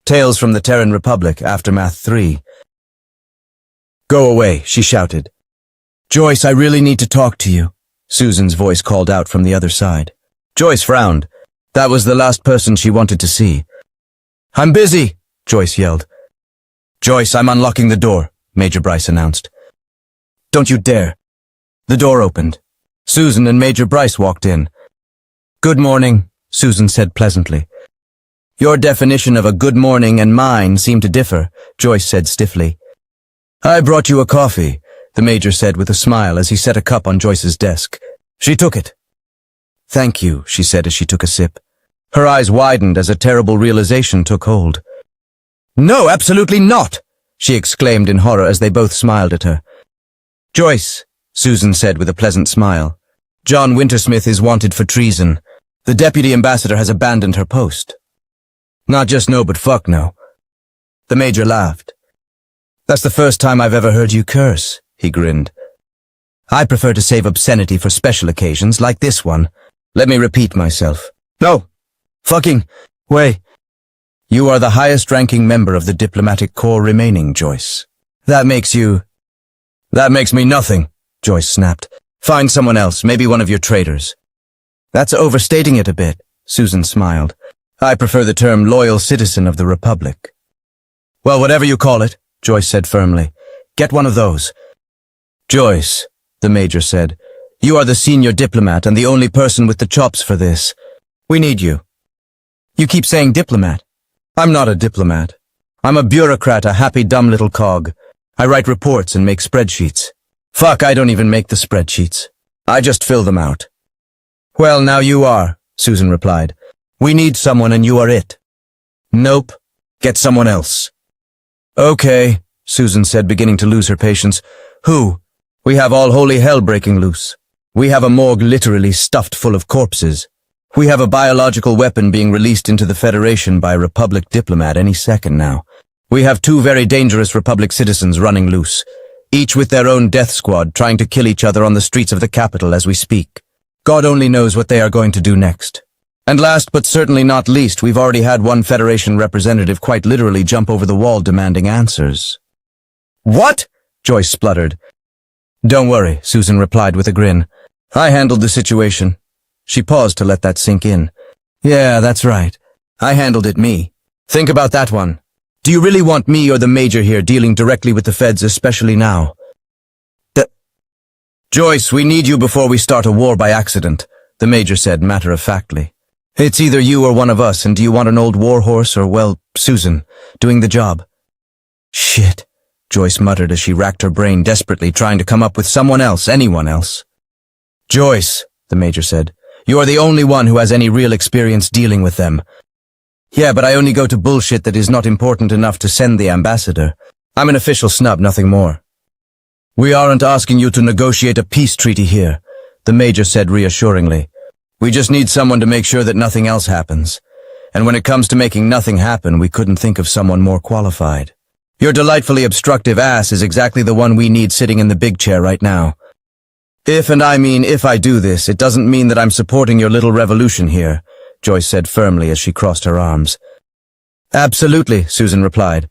Tales from the Terran Republic, Aftermath 3. Go away, she shouted. Joyce, I really need to talk to you, Susan's voice called out from the other side. Joyce frowned. That was the last person she wanted to see. I'm busy, Joyce yelled. Joyce, I'm unlocking the door, Major Bryce announced. Don't you dare. The door opened. Susan and Major Bryce walked in. Good morning, Susan said pleasantly. Your definition of a good morning and mine seem to differ, Joyce said stiffly. I brought you a coffee, the Major said with a smile as he set a cup on Joyce's desk. She took it. Thank you, she said as she took a sip. Her eyes widened as a terrible realization took hold. No, absolutely not, she exclaimed in horror as they both smiled at her. Joyce, Susan said with a pleasant smile. John Wintersmith is wanted for treason. The deputy ambassador has abandoned her post. Not just no, but fuck no. The Major laughed. That's the first time I've ever heard you curse, he grinned. I prefer to save obscenity for special occasions like this one. Let me repeat myself. No. Fucking way. You are the highest-ranking member of the diplomatic corps remaining, Joyce. That makes me nothing, Joyce snapped. Find someone else, maybe one of your traitors. That's overstating it a bit, Susan smiled. I prefer the term loyal citizen of the Republic. Well, whatever you call it, Joyce said firmly. Get one of those. Joyce, the Major said, you are the senior diplomat and the only person with the chops for this. We need you. You keep saying diplomat. I'm not a diplomat. I'm a bureaucrat, a happy dumb little cog. I write reports and make spreadsheets. Fuck, I don't even make the spreadsheets. I just fill them out. Well, now you are, Susan replied. We need someone and you are it. Nope. Get someone else. Okay, Susan said, beginning to lose her patience. Who? We have all holy hell breaking loose. We have a morgue literally stuffed full of corpses. We have a biological weapon being released into the Federation by a Republic diplomat any second now. We have two very dangerous Republic citizens running loose, each with their own death squad trying to kill each other on the streets of the capital as we speak. God only knows what they are going to do next. And last but certainly not least, we've already had one Federation representative quite literally jump over the wall demanding answers. What? Joyce spluttered. Don't worry, Susan replied with a grin. I handled the situation. She paused to let that sink in. Yeah, that's right. I handled it me. Think about that one. Do you really want me or the Major here dealing directly with the feds, especially now? Joyce, we need you before we start a war by accident, the Major said matter-of-factly. It's either you or one of us, and do you want an old warhorse or, well, Susan, doing the job? Shit, Joyce muttered as she racked her brain desperately trying to come up with someone else, anyone else. Joyce, the Major said, you are the only one who has any real experience dealing with them. Yeah, but I only go to bullshit that is not important enough to send the ambassador. I'm an official snub, nothing more. We aren't asking you to negotiate a peace treaty here, the Major said reassuringly. We just need someone to make sure that nothing else happens. And when it comes to making nothing happen, we couldn't think of someone more qualified. Your delightfully obstructive ass is exactly the one we need sitting in the big chair right now. If, and I mean if I do this, it doesn't mean that I'm supporting your little revolution here, Joyce said firmly as she crossed her arms. Absolutely, Susan replied.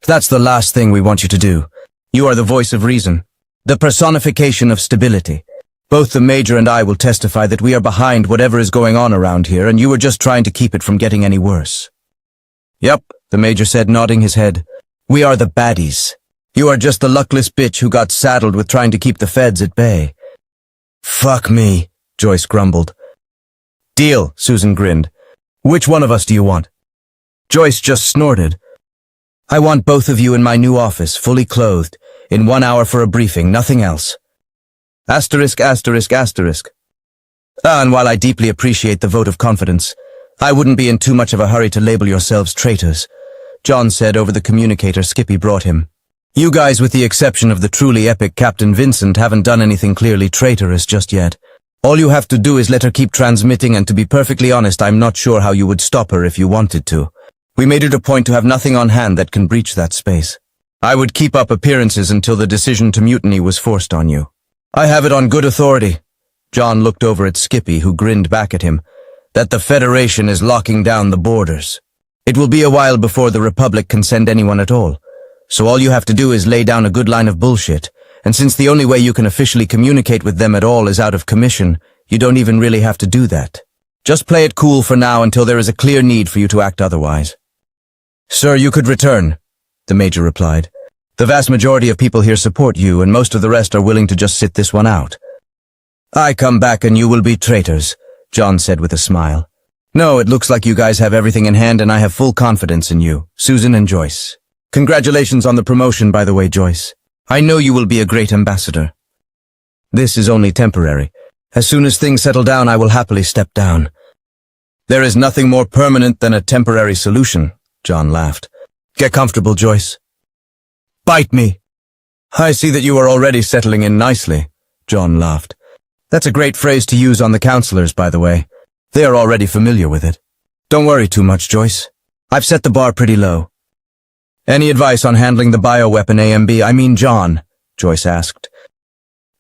That's the last thing we want you to do. You are the voice of reason, the personification of stability. Both the Major and I will testify that we are behind whatever is going on around here, and you were just trying to keep it from getting any worse. Yep, the Major said, nodding his head. We are the baddies. You are just the luckless bitch who got saddled with trying to keep the feds at bay. Fuck me, Joyce grumbled. Deal, Susan grinned. Which one of us do you want? Joyce just snorted. I want both of you in my new office, fully clothed, in 1 hour for a briefing, nothing else. Asterisk, asterisk, asterisk. And while I deeply appreciate the vote of confidence, I wouldn't be in too much of a hurry to label yourselves traitors, John said over the communicator Skippy brought him. You guys, with the exception of the truly epic Captain Vincent, haven't done anything clearly traitorous just yet. All you have to do is let her keep transmitting, and to be perfectly honest, I'm not sure how you would stop her if you wanted to. We made it a point to have nothing on hand that can breach that space. I would keep up appearances until the decision to mutiny was forced on you. I have it on good authority. John looked over at Skippy, who grinned back at him, that the Federation is locking down the borders. It will be a while before the Republic can send anyone at all. So all you have to do is lay down a good line of bullshit. And since the only way you can officially communicate with them at all is out of commission, you don't even really have to do that. Just play it cool for now until there is a clear need for you to act otherwise. Sir, you could return, the Major replied. The vast majority of people here support you, and most of the rest are willing to just sit this one out. I come back and you will be traitors, John said with a smile. No, it looks like you guys have everything in hand and I have full confidence in you, Susan and Joyce. Congratulations on the promotion, by the way, Joyce. I know you will be a great ambassador. This is only temporary. As soon as things settle down, I will happily step down. There is nothing more permanent than a temporary solution, John laughed. Get comfortable, Joyce. Bite me. I see that you are already settling in nicely, John laughed. That's a great phrase to use on the counselors, by the way. They are already familiar with it. Don't worry too much, Joyce. I've set the bar pretty low. Any advice on handling the bioweapon AMB, John? Joyce asked.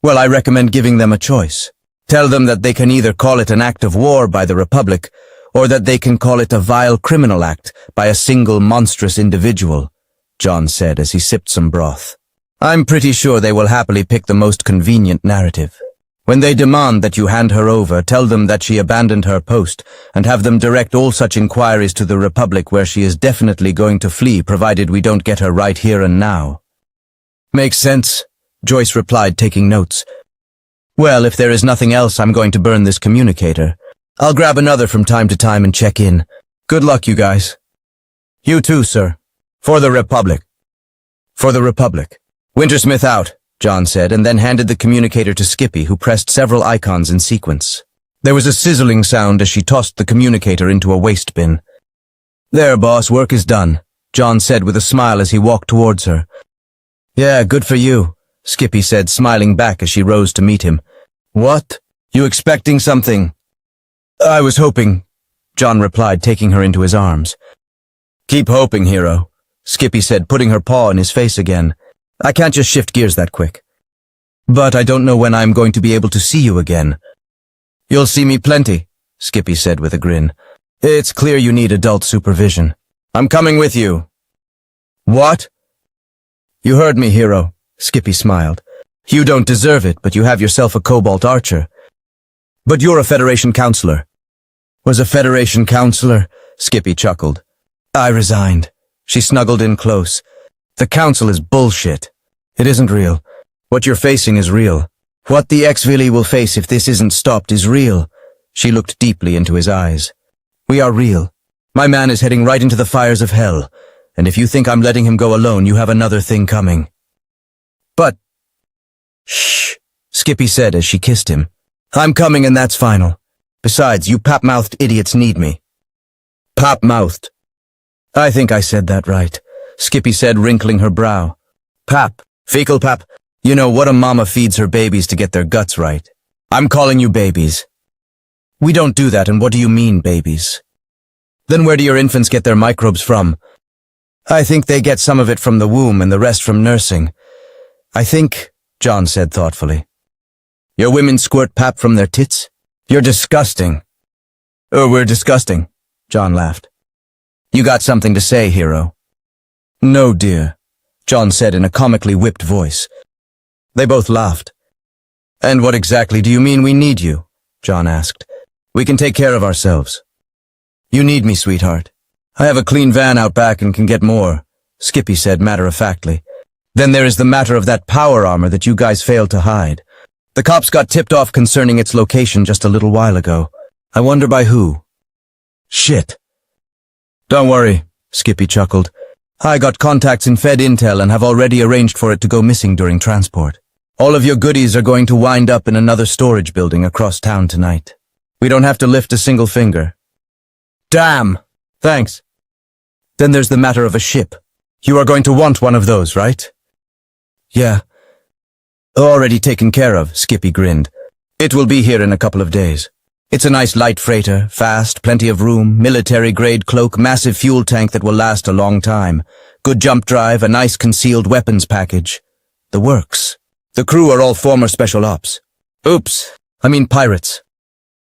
Well, I recommend giving them a choice. Tell them that they can either call it an act of war by the Republic, or that they can call it a vile criminal act by a single monstrous individual, John said as he sipped some broth. I'm pretty sure they will happily pick the most convenient narrative. When they demand that you hand her over, tell them that she abandoned her post, and have them direct all such inquiries to the Republic where she is definitely going to flee, provided we don't get her right here and now. Makes sense, Joyce replied, taking notes. Well, if there is nothing else, I'm going to burn this communicator. I'll grab another from time to time and check in. Good luck, you guys. You too, sir. For the Republic. For the Republic. Wintersmith out, John said, and then handed the communicator to Skippy, who pressed several icons in sequence. There was a sizzling sound as she tossed the communicator into a waste bin. There, boss, work is done, John said with a smile as he walked towards her. Yeah, good for you, Skippy said, smiling back as she rose to meet him. What? You expecting something? I was hoping, John replied, taking her into his arms. Keep hoping, hero, Skippy said, putting her paw in his face again. I can't just shift gears that quick. But I don't know when I'm going to be able to see you again. You'll see me plenty, Skippy said with a grin. It's clear you need adult supervision. I'm coming with you. What? You heard me, hero, Skippy smiled. You don't deserve it, but you have yourself a Cobalt Archer. But you're a Federation counselor. Was a Federation counselor? Skippy chuckled. I resigned. She snuggled in close. The council is bullshit. It isn't real. What you're facing is real. What the Exvili will face if this isn't stopped is real. She looked deeply into his eyes. We are real. My man is heading right into the fires of hell, and if you think I'm letting him go alone, you have another thing coming. But... Shh, Skippy said as she kissed him. I'm coming and that's final. Besides, you pap-mouthed idiots need me. Pap-mouthed. I think I said that right, Skippy said, wrinkling her brow. Pap, fecal pap, you know what a mama feeds her babies to get their guts right. I'm calling you babies. We don't do that, and what do you mean, babies? Then where do your infants get their microbes from? I think they get some of it from the womb and the rest from nursing. I think, John said thoughtfully. Your women squirt pap from their tits? You're disgusting. Oh, we're disgusting, John laughed. You got something to say, hero? No, dear, John said in a comically whipped voice. They both laughed. And what exactly do you mean we need you? John asked. We can take care of ourselves. You need me, sweetheart. I have a clean van out back and can get more, Skippy said matter-of-factly. Then there is the matter of that power armor that you guys failed to hide. The cops got tipped off concerning its location just a little while ago. I wonder by who. Shit. Don't worry, Skippy chuckled. I got contacts in Fed Intel and have already arranged for it to go missing during transport. All of your goodies are going to wind up in another storage building across town tonight. We don't have to lift a single finger. Damn! Thanks. Then there's the matter of a ship. You are going to want one of those, right? Yeah. Already taken care of, Skippy grinned. It will be here in a couple of days. It's a nice light freighter, fast, plenty of room, military-grade cloak, massive fuel tank that will last a long time. Good jump drive, a nice concealed weapons package. The works. The crew are all former special ops. Oops, I mean pirates.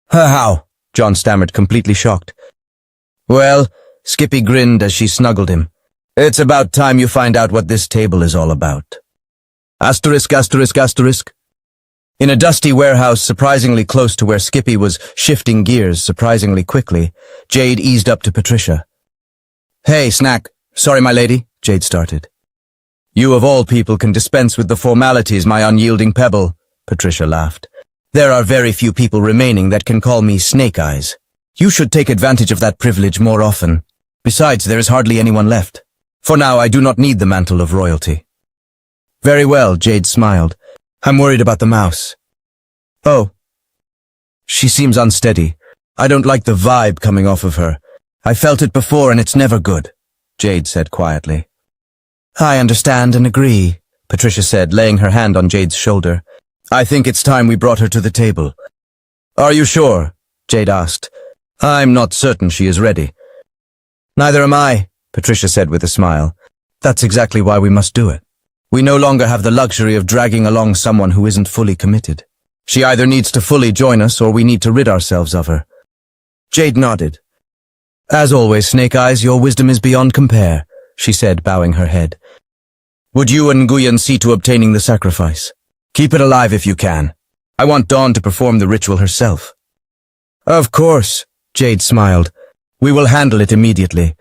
How? John stammered, completely shocked. Well, Skippy grinned as she snuggled him. It's about time you find out what this table is all about. Asterisk, asterisk, asterisk. In a dusty warehouse surprisingly close to where Skippy was shifting gears surprisingly quickly, Jade eased up to Patricia. Hey, Snack. Sorry, my lady, Jade started. You of all people can dispense with the formalities, my unyielding pebble, Patricia laughed. There are very few people remaining that can call me Snake Eyes. You should take advantage of that privilege more often. Besides, there is hardly anyone left. For now, I do not need the mantle of royalty. Very well, Jade smiled. I'm worried about the mouse. Oh. She seems unsteady. I don't like the vibe coming off of her. I felt it before and it's never good, Jade said quietly. I understand and agree, Patricia said, laying her hand on Jade's shoulder. I think it's time we brought her to the table. Are you sure? Jade asked. I'm not certain she is ready. Neither am I, Patricia said with a smile. That's exactly why we must do it. We no longer have the luxury of dragging along someone who isn't fully committed. She either needs to fully join us or we need to rid ourselves of her. Jade nodded. As always, Snake Eyes, your wisdom is beyond compare, she said, bowing her head. Would you and Nguyen see to obtaining the sacrifice? Keep it alive if you can. I want Dawn to perform the ritual herself. Of course, Jade smiled. We will handle it immediately.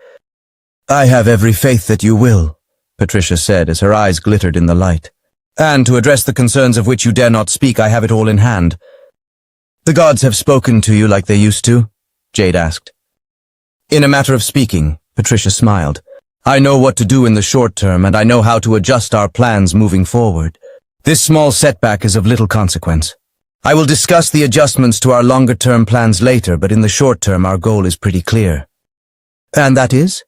I have every faith that you will, Patricia said as her eyes glittered in the light. And to address the concerns of which you dare not speak, I have it all in hand. The gods have spoken to you like they used to? Jade asked. In a matter of speaking, Patricia smiled. I know what to do in the short term, and I know how to adjust our plans moving forward. This small setback is of little consequence. I will discuss the adjustments to our longer-term plans later, but in the short term our goal is pretty clear. And that is?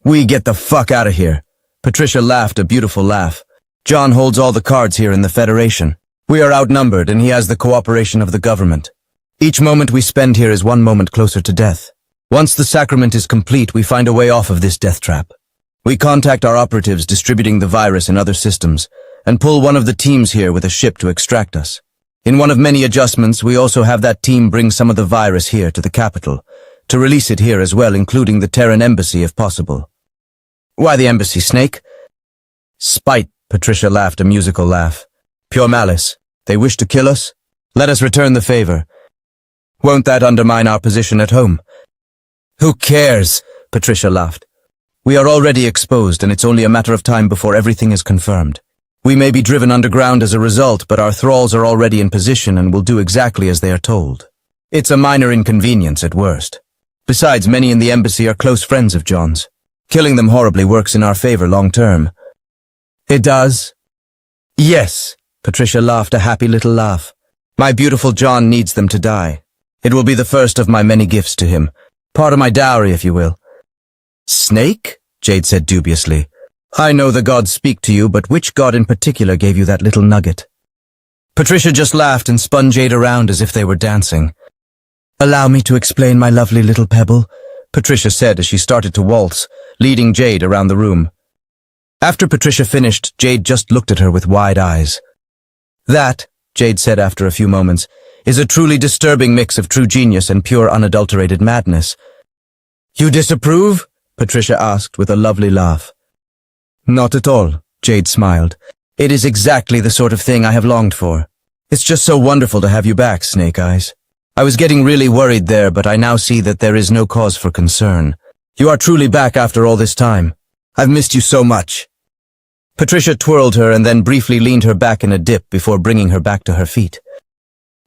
We get the fuck out of here. Patricia laughed a beautiful laugh. John holds all the cards here in the Federation. We are outnumbered and he has the cooperation of the government. Each moment we spend here is one moment closer to death. Once the sacrament is complete, we find a way off of this death trap. We contact our operatives distributing the virus in other systems, and pull one of the teams here with a ship to extract us. In one of many adjustments, we also have that team bring some of the virus here to the capital, to release it here as well, including the Terran embassy if possible. Why the embassy, Snake? Spite, Patricia laughed a musical laugh. Pure malice. They wish to kill us? Let us return the favor. Won't that undermine our position at home? Who cares? Patricia laughed. We are already exposed, and it's only a matter of time before everything is confirmed. We may be driven underground as a result, but our thralls are already in position and will do exactly as they are told. It's a minor inconvenience at worst. Besides, many in the embassy are close friends of John's. Killing them horribly works in our favor long term. It does? Yes, Patricia laughed a happy little laugh. My beautiful John needs them to die. It will be the first of my many gifts to him. Part of my dowry, if you will. Snake? Jade said dubiously. I know the gods speak to you, but which god in particular gave you that little nugget? Patricia just laughed and spun Jade around as if they were dancing. Allow me to explain, my lovely little pebble, Patricia said as she started to waltz, leading Jade around the room. After Patricia finished, Jade just looked at her with wide eyes. That, Jade said after a few moments, is a truly disturbing mix of true genius and pure unadulterated madness. You disapprove? Patricia asked with a lovely laugh. Not at all, Jade smiled. It is exactly the sort of thing I have longed for. It's just so wonderful to have you back, Snake Eyes. I was getting really worried there, but I now see that there is no cause for concern. You are truly back after all this time. I've missed you so much. Patricia twirled her and then briefly leaned her back in a dip before bringing her back to her feet.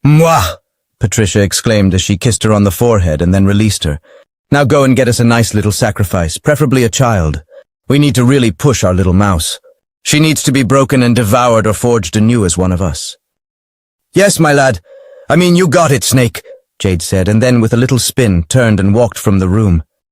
Mwah! Patricia exclaimed as she kissed her on the forehead and then released her. Now go and get us a nice little sacrifice, preferably a child. We need to really push our little mouse. She needs to be broken and devoured or forged anew as one of us. Yes, my lad. I mean, you got it, Snake, Jade said, and then with a little spin turned and walked from the room.